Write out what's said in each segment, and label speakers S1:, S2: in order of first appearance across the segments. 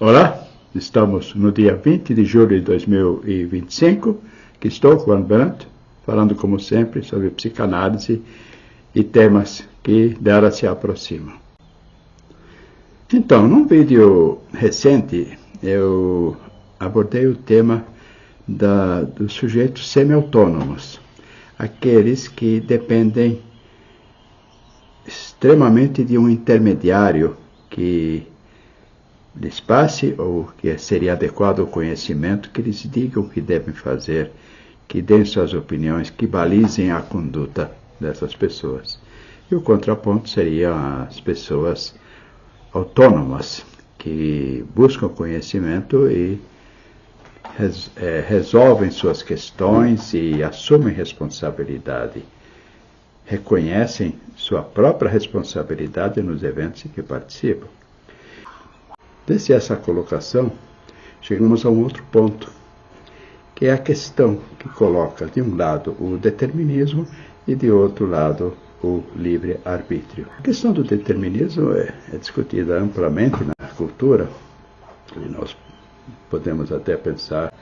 S1: Olá, estamos no dia 20 de julho de 2025, que estou, Juan Brandt, falando como sempre sobre psicanálise e temas que dela se aproximam. Então, num vídeo recente, eu abordei o tema dos sujeitos semi-autônomos, aqueles que dependem extremamente de um intermediário que lhes passe, ou que seria adequado ao conhecimento, que lhes diga o que devem fazer, que deem suas opiniões, que balizem a conduta dessas pessoas. E o contraponto seriam as pessoas autônomas, que buscam conhecimento e resolvem suas questões e assumem responsabilidade, reconhecem sua própria responsabilidade nos eventos em que participam. Desde essa colocação, chegamos a um outro ponto, que é a questão que coloca de um lado o determinismo e de outro lado o livre-arbítrio. A questão do determinismo é discutida amplamente na cultura, e nós podemos até pensar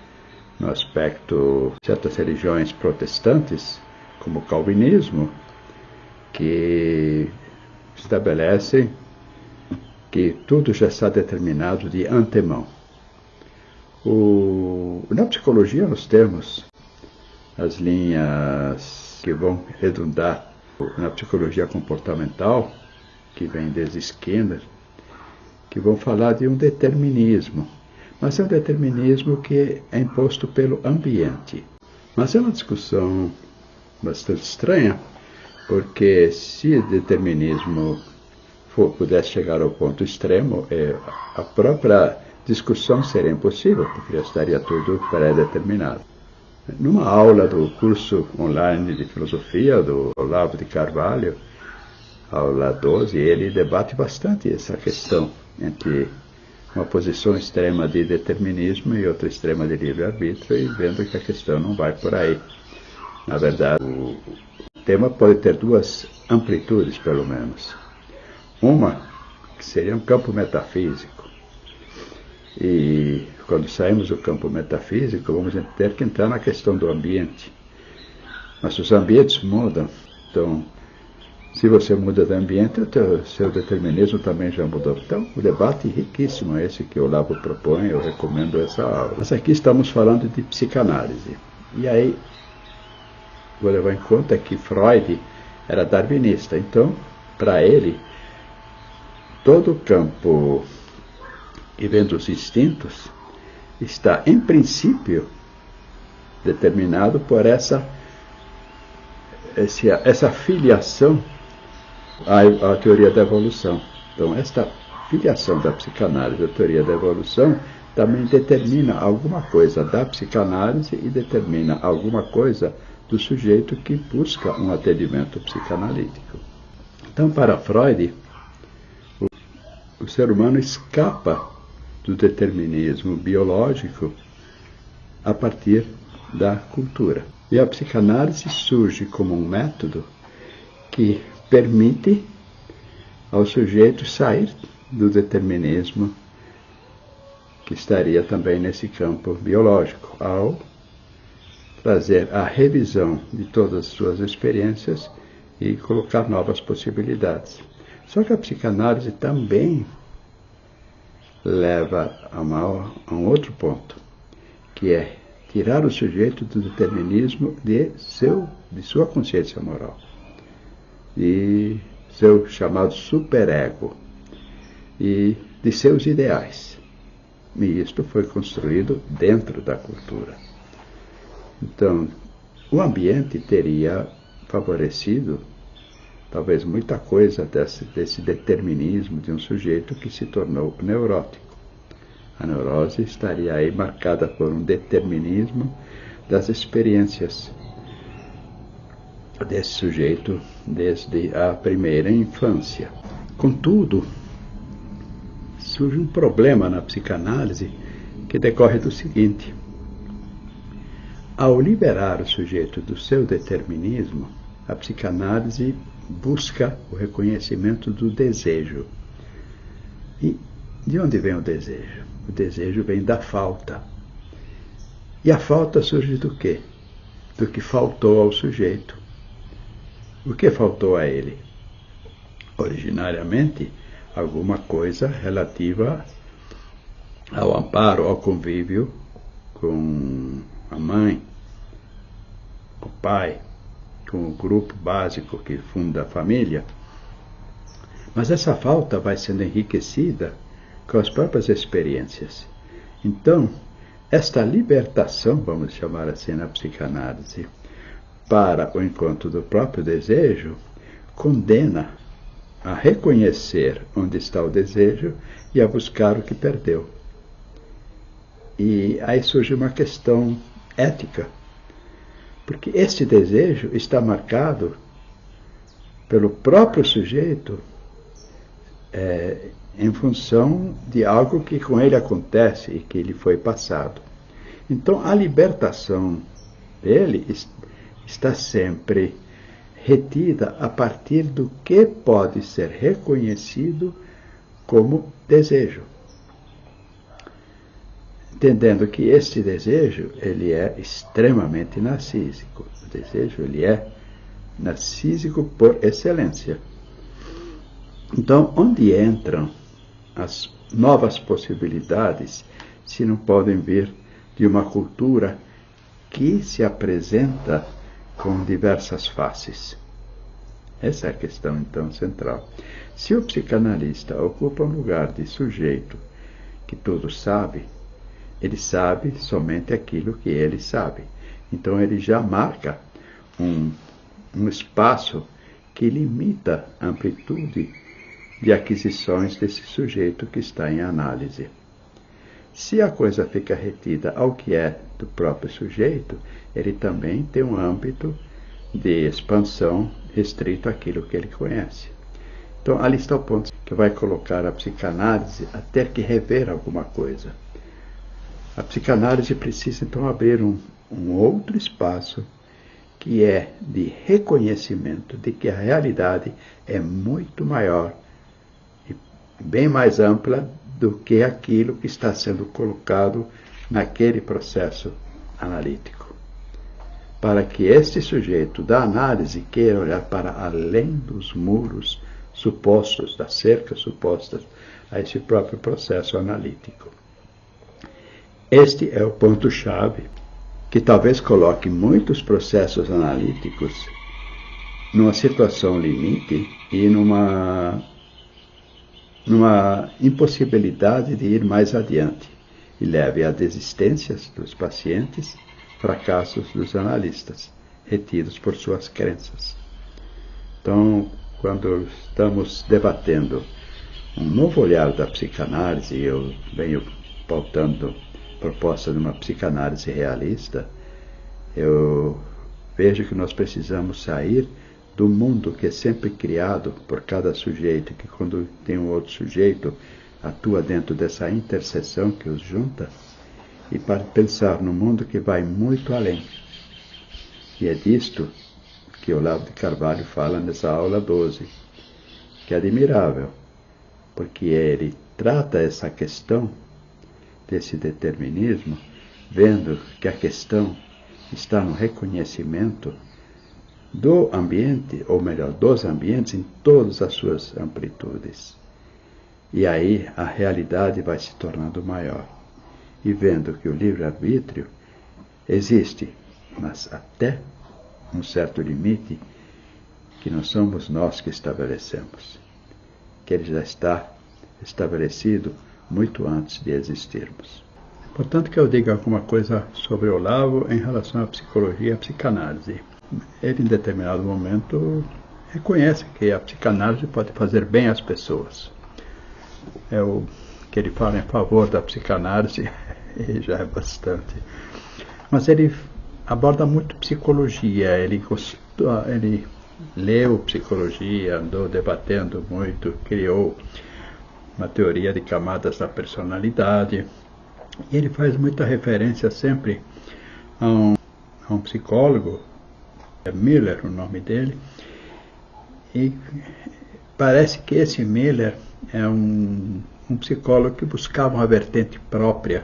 S1: no aspecto de certas religiões protestantes, como o calvinismo, que estabelecem que tudo já está determinado de antemão. Na psicologia nós temos as linhas que vão redundar na psicologia comportamental, que vem desde Skinner, que vão falar de um determinismo, mas é um determinismo que é imposto pelo ambiente. Mas é uma discussão bastante estranha, porque se determinismo pudesse chegar ao ponto extremo, a própria discussão seria impossível, porque já estaria tudo pré-determinado. Numa aula do curso online de filosofia do Olavo de Carvalho, aula 12, ele debate bastante essa questão entre uma posição extrema de determinismo e outra extrema de livre-arbítrio, e vendo que a questão não vai por aí. Na verdade, o tema pode ter duas amplitudes, pelo menos. Uma, que seria um campo metafísico. E quando saímos do campo metafísico, vamos ter que entrar na questão do ambiente. Mas os ambientes mudam. Então, se você muda de ambiente, o seu determinismo também já mudou. Então, o debate riquíssimo é esse que o Olavo propõe, eu recomendo essa aula. Mas aqui estamos falando de psicanálise. E aí, vou levar em conta que Freud era darwinista. Então, para ele, todo o campo que vem dos instintos está, em princípio, determinado por essa filiação à teoria da evolução. Então, esta filiação da psicanálise à teoria da evolução também determina alguma coisa da psicanálise e determina alguma coisa do sujeito que busca um atendimento psicanalítico. Então, para Freud, o ser humano escapa do determinismo biológico a partir da cultura. E a psicanálise surge como um método que permite ao sujeito sair do determinismo que estaria também nesse campo biológico, ao trazer a revisão de todas as suas experiências e colocar novas possibilidades. Só que a psicanálise também leva a um outro ponto, que é tirar o sujeito do determinismo de sua consciência moral e seu chamado superego e de seus ideais. E isto foi construído dentro da cultura. Então, o ambiente teria favorecido talvez muita coisa desse determinismo de um sujeito que se tornou neurótico. A neurose estaria aí marcada por um determinismo das experiências desse sujeito desde a primeira infância. Contudo, surge um problema na psicanálise que decorre do seguinte: ao liberar o sujeito do seu determinismo, a psicanálise busca o reconhecimento do desejo. E De onde vem o desejo? O desejo vem da falta. E a falta surge do quê? Do que faltou ao sujeito. O que faltou a ele? Originariamente, alguma coisa relativa ao amparo, ao convívio com a mãe, o pai, com o grupo básico que funda a família. Mas essa falta vai sendo enriquecida com as próprias experiências. Então, esta libertação, vamos chamar assim na psicanálise, para o encontro do próprio desejo, condena a reconhecer onde está o desejo e a buscar o que perdeu. E aí surge uma questão ética, porque este desejo está marcado pelo próprio sujeito em função de algo que com ele acontece e que lhe foi passado. Então a libertação dele está sempre retida a partir do que pode ser reconhecido como desejo. Entendendo que este desejo, ele é extremamente narcísico. O desejo, ele é narcísico por excelência. Então, onde entram as novas possibilidades, se não podem vir de uma cultura que se apresenta com diversas faces? Essa é a questão, então, central. Se o psicanalista ocupa um lugar de sujeito que tudo sabe, ele sabe somente aquilo que ele sabe. Então ele já marca um espaço que limita a amplitude de aquisições desse sujeito que está em análise. Se a coisa fica retida ao que é do próprio sujeito, ele também tem um âmbito de expansão restrito àquilo que ele conhece. Então ali está o ponto que vai colocar a psicanálise a ter que rever alguma coisa. A psicanálise precisa então abrir um outro espaço que é de reconhecimento de que a realidade é muito maior e bem mais ampla do que aquilo que está sendo colocado naquele processo analítico. Para que este sujeito da análise queira olhar para além dos muros supostos, das cercas supostas a esse próprio processo analítico. Este é o ponto-chave que talvez coloque muitos processos analíticos numa situação limite e numa impossibilidade de ir mais adiante e leve a desistências dos pacientes, fracassos dos analistas, retidos por suas crenças. Então, quando estamos debatendo um novo olhar da psicanálise, eu venho pautando proposta de uma psicanálise realista, eu vejo que nós precisamos sair do mundo que é sempre criado por cada sujeito, que quando tem um outro sujeito, atua dentro dessa interseção que os junta, e para pensar num mundo que vai muito além. E é disto que Olavo de Carvalho fala nessa aula 12, que é admirável, porque ele trata essa questão desse determinismo, vendo que a questão está no reconhecimento do ambiente, ou melhor, dos ambientes em todas as suas amplitudes. E aí a realidade vai se tornando maior. E vendo que o livre-arbítrio existe, mas até um certo limite que não somos nós que estabelecemos, que ele já está estabelecido muito antes de existirmos. Portanto, que eu diga alguma coisa sobre Olavo em relação à psicologia e à psicanálise. Ele, em determinado momento, reconhece que a psicanálise pode fazer bem às pessoas. É o que ele fala em favor da psicanálise, e já é bastante. Mas ele aborda muito psicologia, ele leu psicologia, andou debatendo muito, criou uma teoria de camadas da personalidade, e ele faz muita referência sempre a um psicólogo, é Miller o nome dele, e parece que esse Miller é um um psicólogo que buscava uma vertente própria,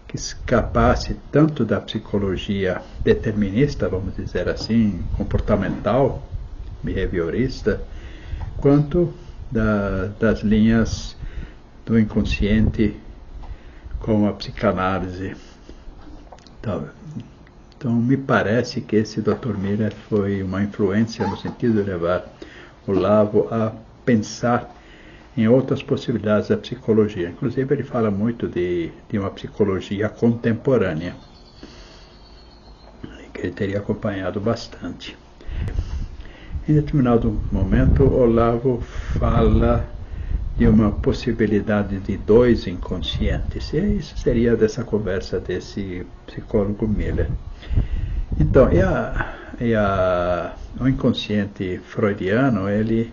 S1: que escapasse tanto da psicologia determinista, vamos dizer assim, comportamental, behaviorista, quanto das linhas do inconsciente com a psicanálise. Então me parece que esse Dr. Miller foi uma influência no sentido de levar o Olavo a pensar em outras possibilidades da psicologia. Inclusive ele fala muito de uma psicologia contemporânea, que ele teria acompanhado bastante. Em determinado momento, Olavo fala de uma possibilidade de dois inconscientes. E isso seria dessa conversa desse psicólogo Miller. Então, o inconsciente freudiano, ele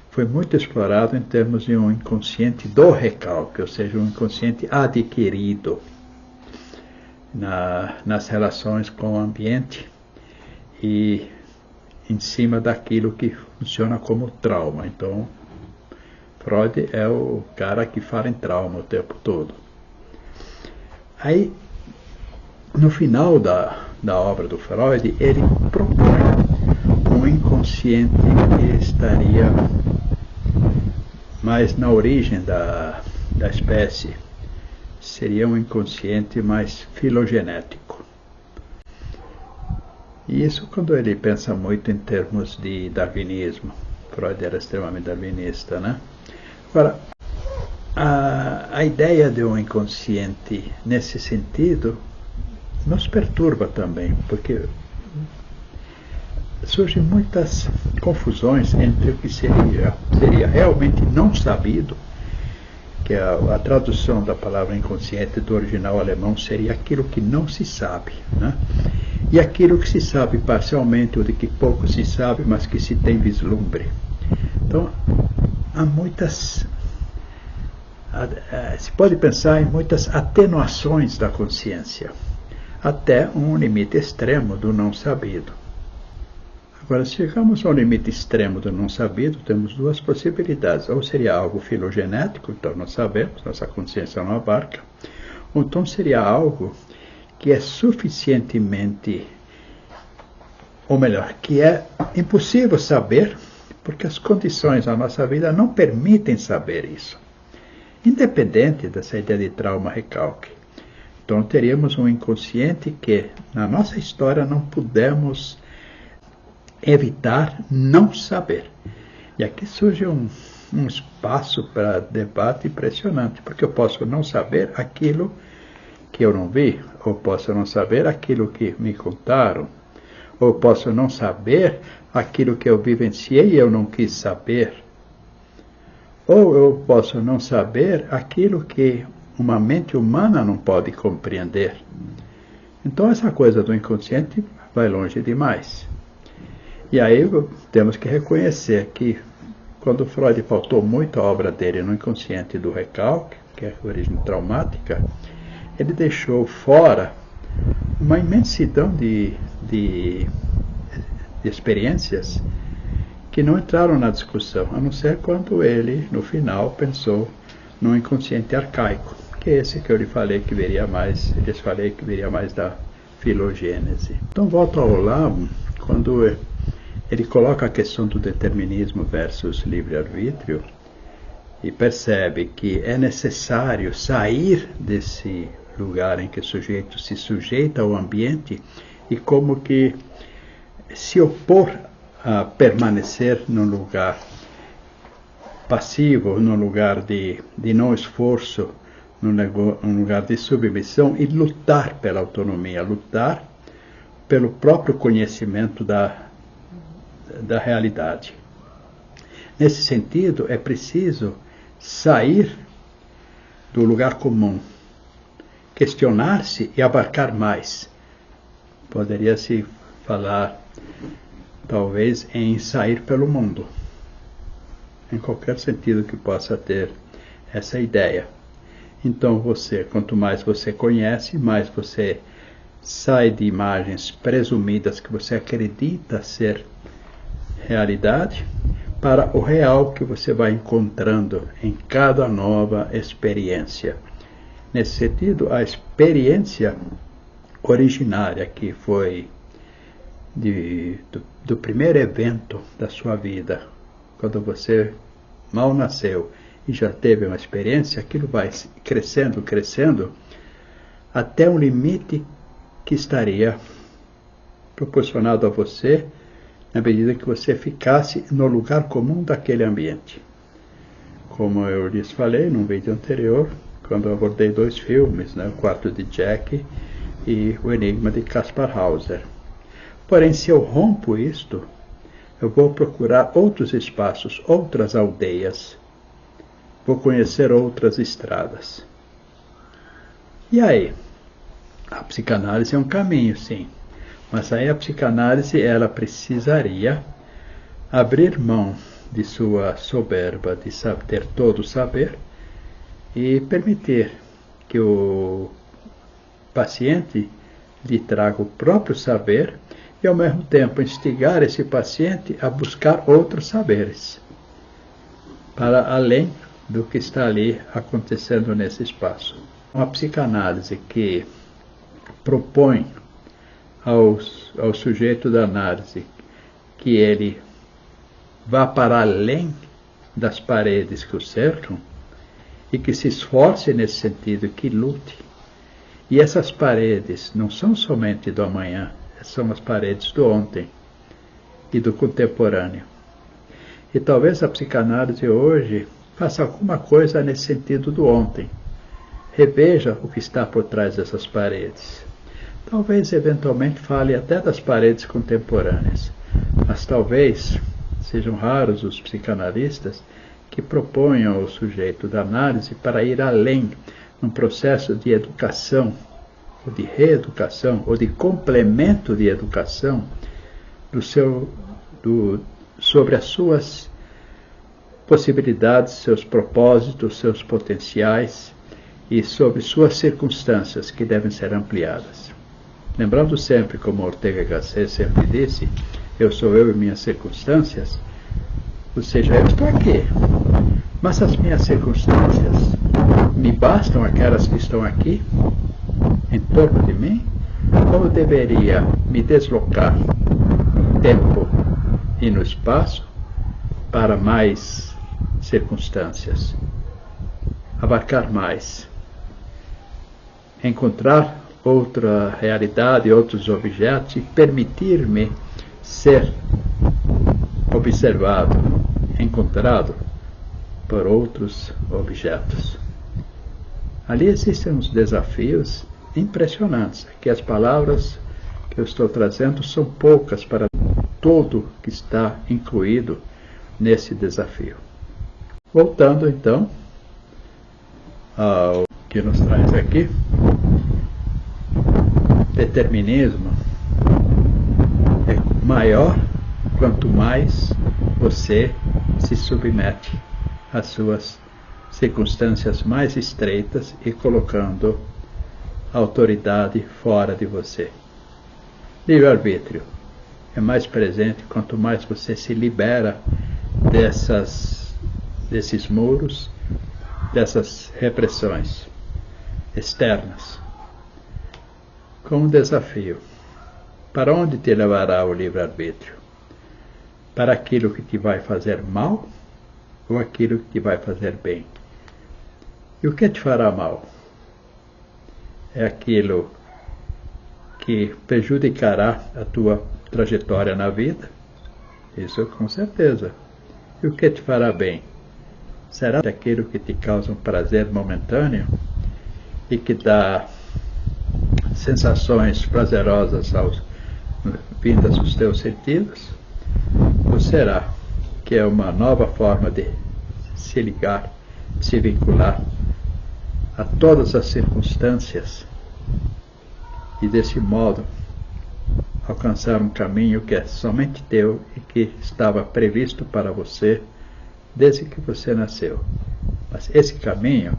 S1: foi muito explorado em termos de um inconsciente do recalque, ou seja, um inconsciente adquirido nas relações com o ambiente e em cima daquilo que funciona como trauma. Então, Freud é o cara que fala em trauma o tempo todo. Aí, no final da obra do Freud, ele propõe um inconsciente que estaria mais na origem da espécie. Seria um inconsciente mais filogenético. E isso quando ele pensa muito em termos de darwinismo. Freud era extremamente darwinista, né? Agora, a ideia de um inconsciente nesse sentido nos perturba também, porque surgem muitas confusões entre o que seria realmente não sabido, que a tradução da palavra inconsciente do original alemão seria aquilo que não se sabe, né? E aquilo que se sabe parcialmente, ou de que pouco se sabe, mas que se tem vislumbre. Então, há muitas... se pode pensar em muitas atenuações da consciência, até um limite extremo do não sabido. Agora, se chegamos ao limite extremo do não sabido, temos duas possibilidades. Ou seria algo filogenético, então não sabemos, nossa consciência não abarca, ou então seria algo que é suficientemente, ou melhor, que é impossível saber, porque as condições da nossa vida não permitem saber isso. Independente dessa ideia de trauma-recalque. Então teríamos um inconsciente que, na nossa história, não pudemos evitar não saber. E aqui surge um espaço para debate impressionante, porque eu posso não saber aquilo que eu não vi, ou posso não saber aquilo que me contaram, ou posso não saber aquilo que eu vivenciei e eu não quis saber, ou eu posso não saber aquilo que uma mente humana não pode compreender. Então essa coisa do inconsciente vai longe demais. E aí temos que reconhecer que quando Freud pautou muito a obra dele no inconsciente do recalque, que é a origem traumática, ele deixou fora uma imensidão de experiências que não entraram na discussão, a não ser quando ele, no final, pensou no inconsciente arcaico, que é esse que eu lhe falei que viria mais, da filogênese. Então volto ao Olavo, quando ele coloca a questão do determinismo versus livre-arbítrio e percebe que é necessário sair desse lugar em que o sujeito se sujeita ao ambiente e como que se opor a permanecer num lugar passivo, num lugar de não esforço, num lugar de submissão e lutar pela autonomia, lutar pelo próprio conhecimento da realidade. Nesse sentido, é preciso sair do lugar comum, questionar-se e abarcar mais. Poderia-se falar, talvez, em sair pelo mundo, em qualquer sentido que possa ter essa ideia. Então quanto mais você conhece, mais você sai de imagens presumidas que você acredita ser realidade, para o real que você vai encontrando em cada nova experiência. Nesse sentido, a experiência originária que foi do primeiro evento da sua vida, quando você mal nasceu e já teve uma experiência, aquilo vai crescendo, crescendo, até um limite que estaria proporcionado a você na medida que você ficasse no lugar comum daquele ambiente. Como eu lhes falei num vídeo anterior, quando eu abordei 2 filmes, O Quarto de Jack e O Enigma de Caspar Hauser. Porém, se eu rompo isto, eu vou procurar outros espaços, outras aldeias, vou conhecer outras estradas. E aí? A psicanálise é um caminho, sim. Mas aí a psicanálise, ela precisaria abrir mão de sua soberba de ter todo o saber e permitir que o paciente lhe traga o próprio saber e, ao mesmo tempo, instigar esse paciente a buscar outros saberes, para além do que está ali acontecendo nesse espaço. Uma psicanálise que propõe ao sujeito da análise que ele vá para além das paredes que o cercam e que se esforce nesse sentido, que lute. E essas paredes não são somente do amanhã, são as paredes do ontem e do contemporâneo. E talvez a psicanálise hoje faça alguma coisa nesse sentido do ontem. Reveja o que está por trás dessas paredes. Talvez eventualmente fale até das paredes contemporâneas, mas talvez sejam raros os psicanalistas que proponham ao sujeito da análise para ir além num processo de educação, ou de reeducação, ou de complemento de educação sobre as suas possibilidades, seus propósitos, seus potenciais e sobre suas circunstâncias que devem ser ampliadas. Lembrando sempre, como Ortega y Gasset sempre disse, eu sou eu e minhas circunstâncias, ou seja, eu estou aqui, mas as minhas circunstâncias me bastam aquelas que estão aqui, em torno de mim, ou eu deveria me deslocar no tempo e no espaço para mais circunstâncias, abarcar mais, encontrar outra realidade, outros objetos e permitir-me ser observado, encontrado por outros objetos. Ali existem uns desafios impressionantes, que as palavras que eu estou trazendo são poucas para tudo que está incluído nesse desafio. Voltando então ao que nos traz aqui, determinismo é maior quanto mais você se submete às suas circunstâncias mais estreitas e colocando a autoridade fora de você. Livre-arbítrio é mais presente quanto mais você se libera desses muros, dessas repressões externas. Com um desafio: para onde te levará o livre-arbítrio? Para aquilo que te vai fazer mal ou aquilo que te vai fazer bem? E o que te fará mal? É aquilo que prejudicará a tua trajetória na vida? Isso com certeza. E o que te fará bem? Será aquilo que te causa um prazer momentâneo e que dá sensações prazerosas vindas dos teus sentidos? Ou será que é uma nova forma de se ligar, de se vincular a todas as circunstâncias e desse modo alcançar um caminho que é somente teu e que estava previsto para você desde que você nasceu? Mas esse caminho,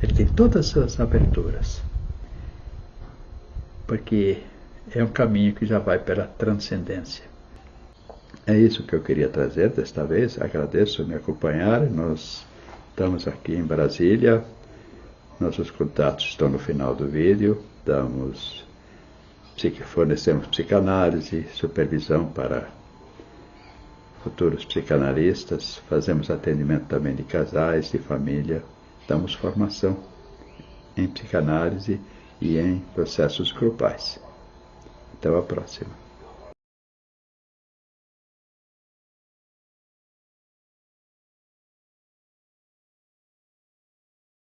S1: ele tem todas as aberturas, porque é um caminho que já vai pela transcendência. É isso que eu queria trazer desta vez. Agradeço me acompanhar. Nós estamos aqui em Brasília. Nossos contatos estão no final do vídeo. Fornecemos psicanálise, supervisão para futuros psicanalistas. Fazemos atendimento também de casais, de família. Damos formação em psicanálise e em processos grupais. Até a próxima.